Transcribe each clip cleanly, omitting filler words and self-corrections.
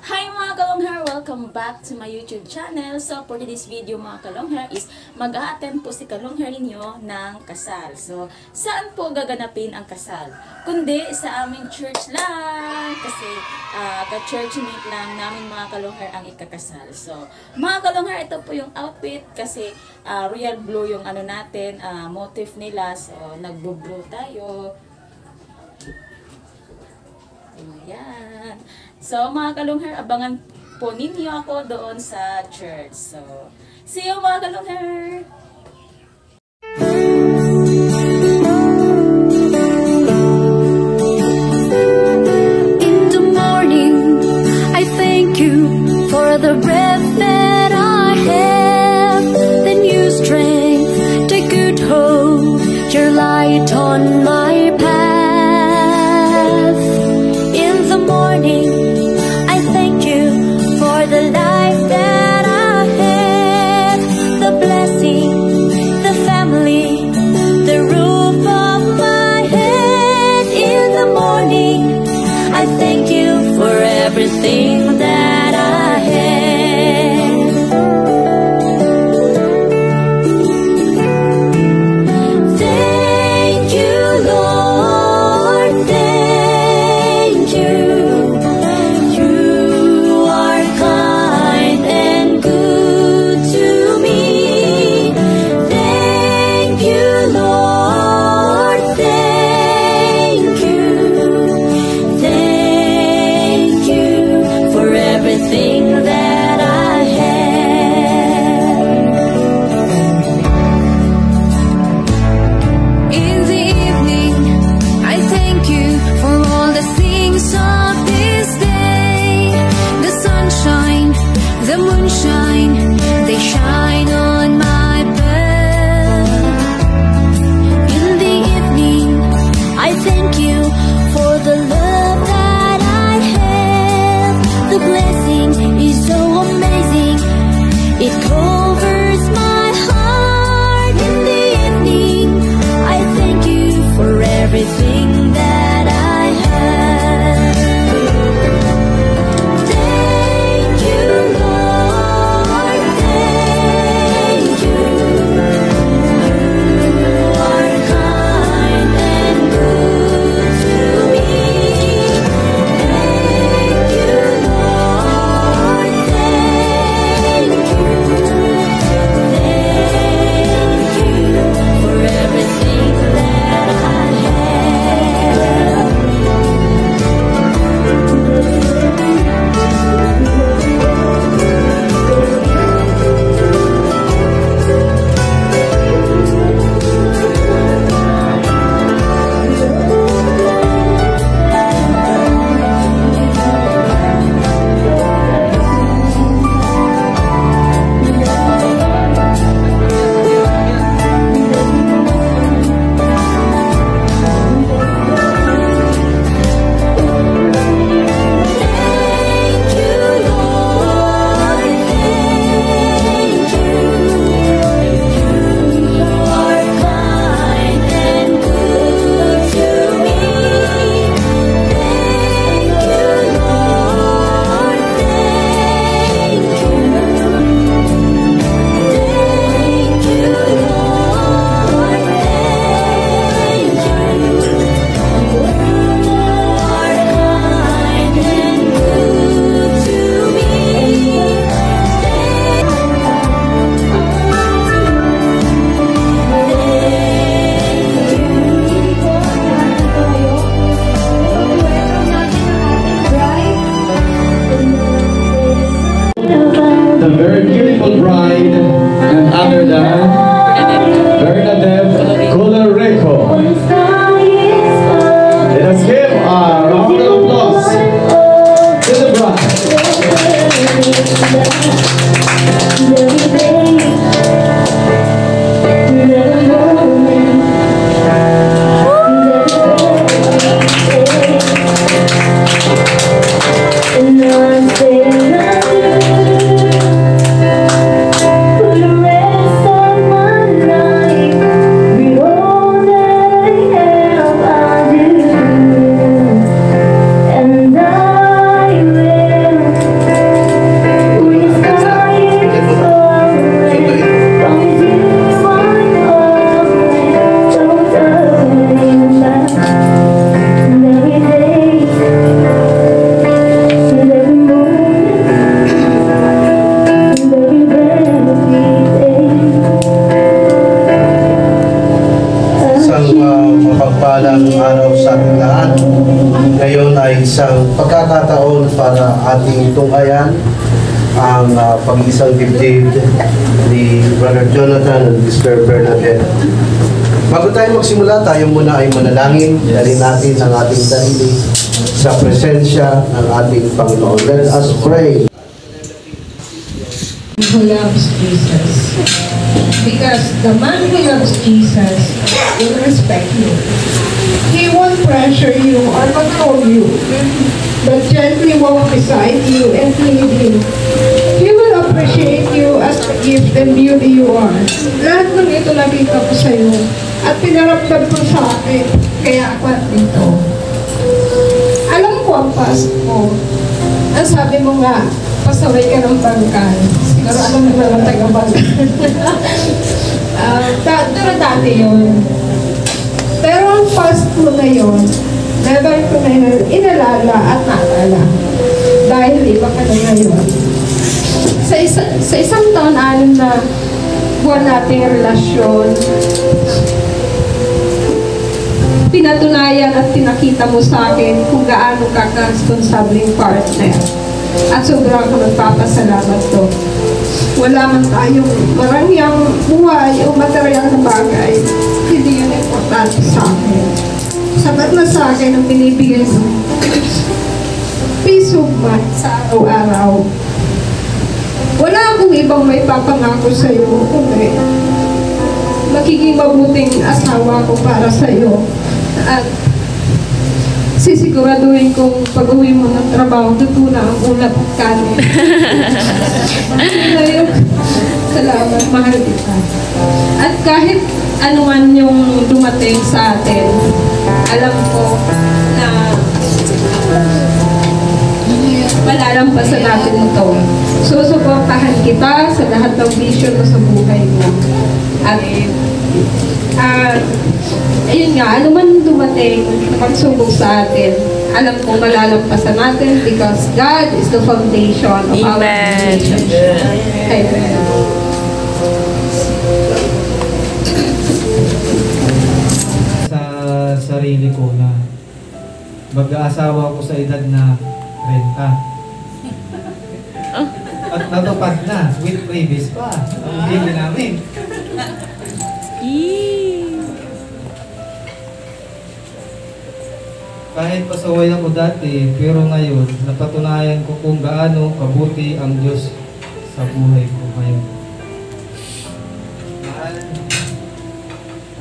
Hi mga kalonghair! Welcome back to my YouTube channel. So for today's video mga kalonghair is mag-a-attend po si kalonghair ninyo ng kasal. So saan po gaganapin ang kasal? Kundi sa aming church lang. Kasi ka-churchmate lang namin mga kalonghair ang ikakasal. So mga kalonghair, ito po yung outfit kasi royal blue yung ano natin, motif nila. So nagbo-blue tayo. Ayan. So, mga kalonghair, abangan po ninyo ako doon sa church. So, see you mga kalonghair! In the morning, I thank you for the breath that I have, the new strength, the good hope, your light on my path. In the morning, I thank you for the life that I have, the blessing, the family, the roof of my head. In the morning, I thank you for everything that I have. Thank you, Lord, thank you. You are kind and good to me. Thank you, Lord, thank you. Thank you for everything that I have. In the evening, I thank you for all the things of this day. The sunshine, the moonshine, they shine on my path. In the evening, I thank you for the love that I have. The blessing is so amazing, it covers my heart. In the evening, I thank you for everything that I have. Thank you, Lord, thank you. You are kind and good to me. Thank you, Lord, thank you. Thank you for everything that I have. Thank you, Lord, thank you. You are kind and good to me. Thank you, Lord, thank you. Thank you, Lord, thank you. You are kind and good to me. The very beautiful bride, and under that, Bernadette Colareco. Let us give a round of applause to the bride. And I'm saying sa ating tunghayan ang pag-isang dibdib ni Brother Jonathan and Sister Bernadette. Bago tayo magsimula, tayo muna ay manalangin. Dalhin natin ang ating sarili sa presensya ng ating Panginoon. Let us pray. Who loves Jesus. Because the man who loves Jesus will respect you. He won't pressure you or control you, but gently walk beside you and lead you. He will appreciate you as the gift and beauty you are. Lahat ng ito nakita ko sa iyo at pinaramdam ko sa akin, kaya ako dito. Alam ko ang past mo. Ang sabi mo nga, pasaway ka ng bangkay. Siguro alam mo na lang taga-bangkay. Pero dati yun. Pero ang past mo na yun, never ko na inalala at naalala. Dahil iba ka na ngayon. Sa isang taon, 6 na buwan nating relasyon, pinatunayan at pinakita mo sa akin kung gaano ka ka-responsableng partner. At sobrang ako nagpapasalamat to. Wala man tayong marangyang buhay o material na bagay, hindi yun importante sa akin. Sabat na sa akin ang binibigay mo. Peace of mind sa araw-araw. Wala akong ibang may papangako sa iyo, kundi magiging mabuting asawa ko para sa iyo. At sisiguraduhin kong pag-uwi mo ng trabaho, tutuna ang ulat at kanin. Salamat, mahal kita. At kahit anuman yung dumating sa atin, alam ko na malalampasan natin ito. Susuportahan kita sa lahat ng vision mo sa buhay mo. At ayun nga, ano man dumating na pagsubok sa atin, alam ko malalampasan natin because God is the foundation of our relationship. Amen. Sa sarili ko na mag-aasawa ko sa edad na 30. At natupad na with previous pa. Ang hindi namin. Kahit pasaway ako dati, pero ngayon, napatunayan ko kung gaano kabuti ang Diyos sa buhay ko ngayon.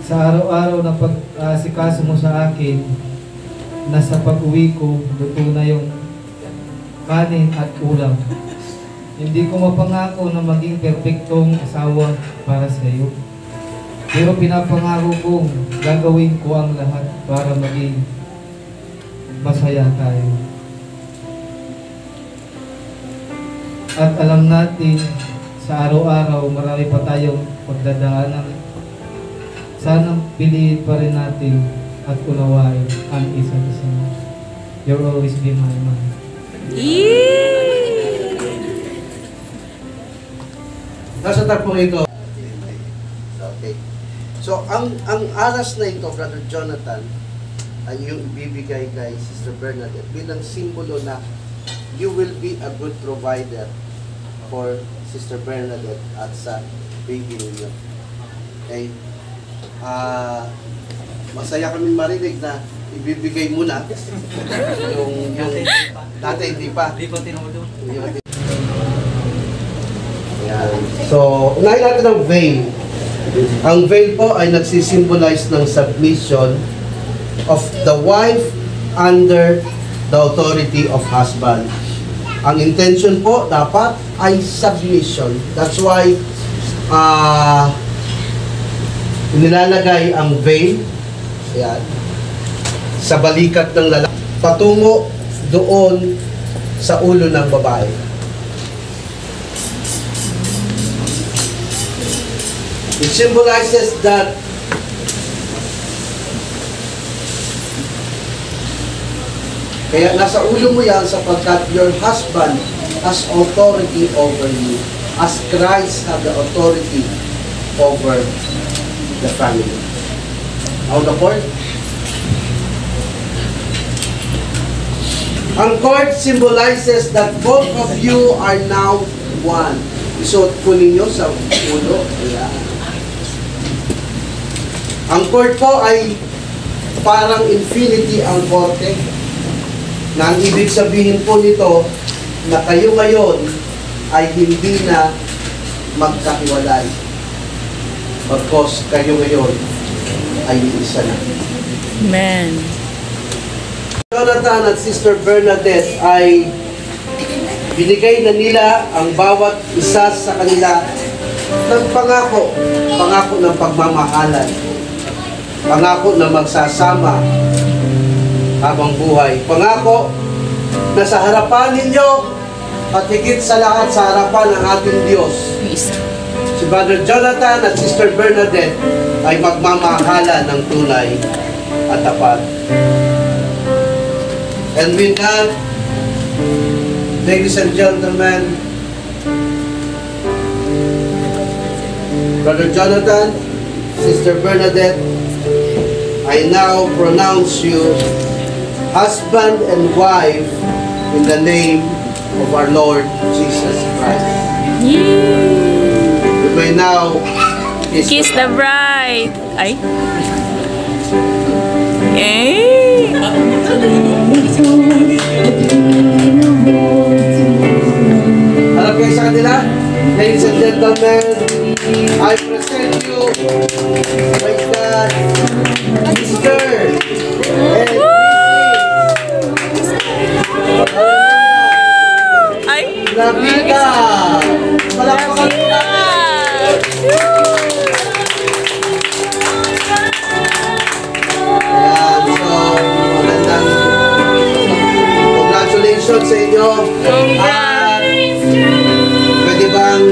Sa araw-araw na pag-asikaso mo sa akin, nasa pag-uwi ko, luto na yung kanin at ulam. Hindi ko mapangako na maging perpektong asawa para sa iyo. Pero pinapangako kong gagawin ko ang lahat para maging masaya tayo. At alam natin, sa araw-araw, marami pa tayong pagdadaanan. Sana piliin pa rin natin at unawain ang isa't isa. You'll always be my man. Nasa tagpong ito. Okay. So, ang aras na ito, Brother Jonathan, ay yung ibibigay kay Sister Bernadette bilang simbolo na you will be a good provider for Sister Bernadette at sa baby ninyo. Okay? Masaya kami marinig na ibibigay mo na yung dati hindi pa. Hindi pa tinudo. So, unahin natin ang veil. Ang veil po ay nagsisimbolize ng submission of the wife under the authority of husband. Ang intention po dapat ay submission. That's why nilalagay ang veil sa balikat ng lalaki patungo doon sa ulo ng babae. It symbolizes that kaya nasa ulo mo yan sapagkat your husband has authority over you as Christ had the authority over the family. How the point? Ang cord symbolizes that both of you are now one. Isuot po ninyo sa ulo. Ayan. Ang cord po ay parang infinity ang korte. Na ang ibig sabihin po nito na kayo ngayon ay hindi na magkahiwalay. Because kayo ngayon ay isa na. Amen. Jonathan at Sister Bernadette ay binigay na nila ang bawat isa sa kanila ng pangako. Pangako ng pagmamahalan. Pangako na magsasama habang buhay. Pangako na sa harapan ninyo at higit sa lahat sa harapan ng ating Diyos. Si Brother Jonathan at Sister Bernadette ay magmamahalan ng tunay at tapat. And with that, ladies and gentlemen, Brother Jonathan, Sister Bernadette, I now pronounce you husband and wife in the name of our Lord Jesus Christ. You may now Kiss the bride. Ay. Eh. Harap kayo sa kanila. Ladies and gentlemen, I present you my God, Sister and Ay. Labita. Palakpakan mo na. Ayan, so magandang congratulations sa inyo. At pwede bang